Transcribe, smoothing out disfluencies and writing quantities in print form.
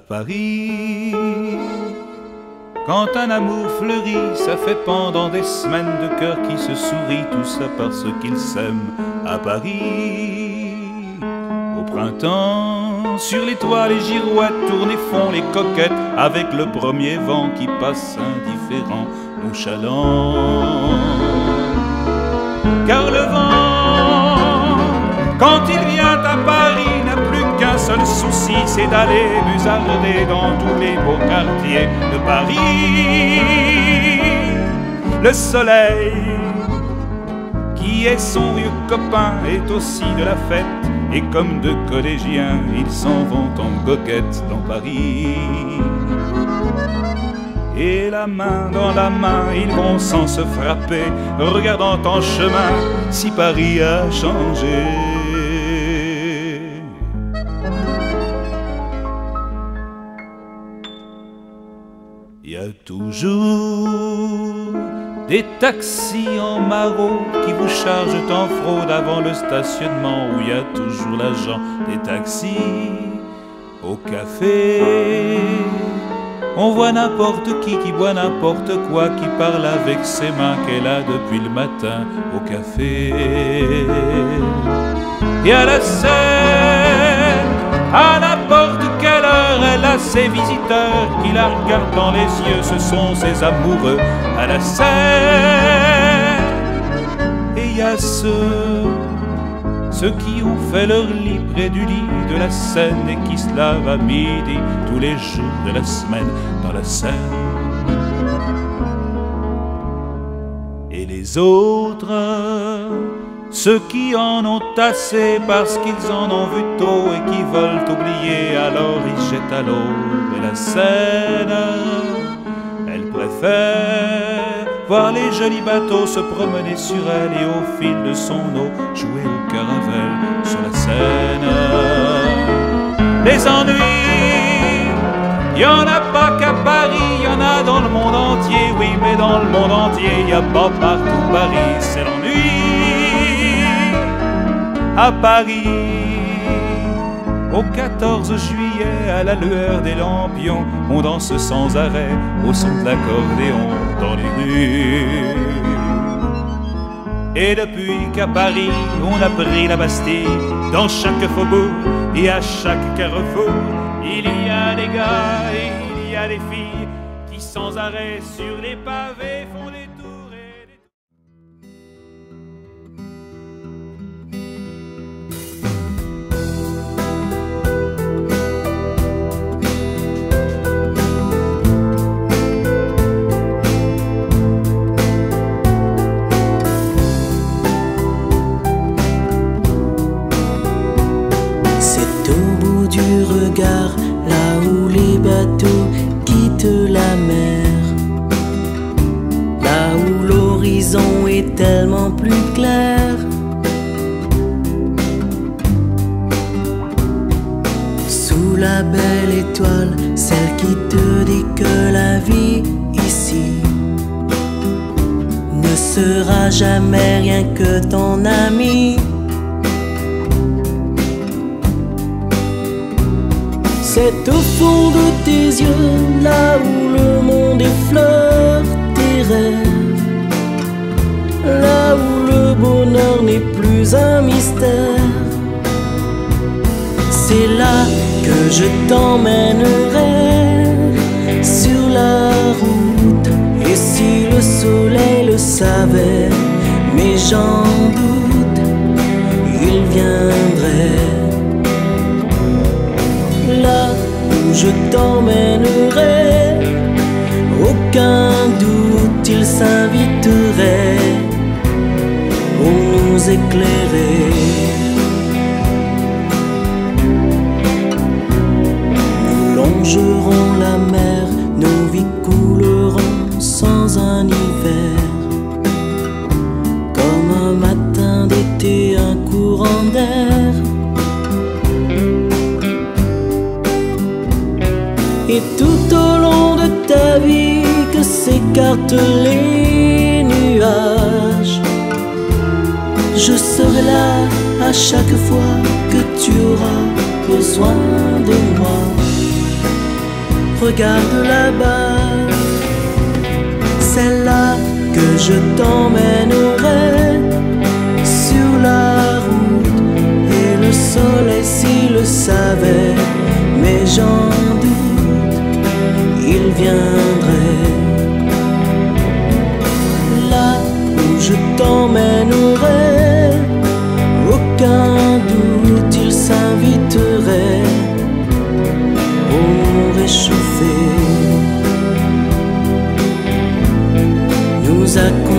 Paris. Quand un amour fleurit, ça fait pendant des semaines de cœurs qui se sourient, tout ça parce qu'ils s'aiment à Paris. Au printemps, sur les toits, les girouettes tournent et font les coquettes avec le premier vent qui passe indifférent, nonchalant. Car le vent, quand il vient à Paris, n'a plus qu'un seul souci, c'est d'aller musarder dans tous les beaux quartiers de Paris. Le soleil, qui est son vieux copain, est aussi de la fête, et comme deux collégiens, ils s'en vont en goguette dans Paris. Et la main dans la main, ils vont sans se frapper, regardant en chemin si Paris a changé. Il y a toujours des taxis en maraud qui vous chargent en fraude avant le stationnement, où il y a toujours l'agent des taxis. Au café, on voit n'importe qui boit n'importe quoi, qui parle avec ses mains qu'elle a depuis le matin au café. Et à la scène, à n'importe quelle heure, elle a ses visiteurs qui la regardent dans les yeux, ce sont ses amoureux à la scène. Et il y a ceux qui ont fait leur lit près du lit de la Seine et qui se lavent à midi tous les jours de la semaine dans la Seine. Et les autres, ceux qui en ont assez parce qu'ils en ont vu tôt et qui veulent oublier, alors ils jettent à l'eau. Et la Seine, elle préfère voir les jolis bateaux se promener sur elle et au fil de son eau jouer au caravelle sur la Seine. Les ennuis, il n'y en a pas qu'à Paris, il y en a dans le monde entier, oui, mais dans le monde entier, il n'y a pas partout Paris, c'est l'ennui. À Paris, au 14 juillet, à la lueur des lampions, on danse sans arrêt au son de l'accordéon dans les rues. Et depuis qu'à Paris, on a pris la Bastille, dans chaque faubourg et à chaque carrefour, il y a des gars et il y a des filles qui sans arrêt sur les pavés font des tours et des là où les bateaux quittent la mer, là où l'horizon est tellement plus clair. Sous la belle étoile, celle qui te dit que la vie ici ne sera jamais rien que ton ami. C'est au fond de tes yeux, là où le monde effleure tes rêves, là où le bonheur n'est plus un mystère. C'est là que je t'emmènerai sur la route. Et si le soleil le savait, mais j'en doute, il viendrait. Là où je t'emmènerai, aucun doute, il s'inviterait pour nous éclairer. Nous longerons la mer, nos vies couleront sans un hiver, comme un matin d'été, un courant d'air. Et tout au long de ta vie que s'écartent les nuages, je serai là à chaque fois que tu auras besoin de moi. regarde là-bas. C'est là que je t'emmènerai sur la route. Et le soleil s'il le savait, mais j'en doute, il viendrait. Là où je t'emmènerai, aucun doute il s'inviterait pour réchauffer, nous accompagner.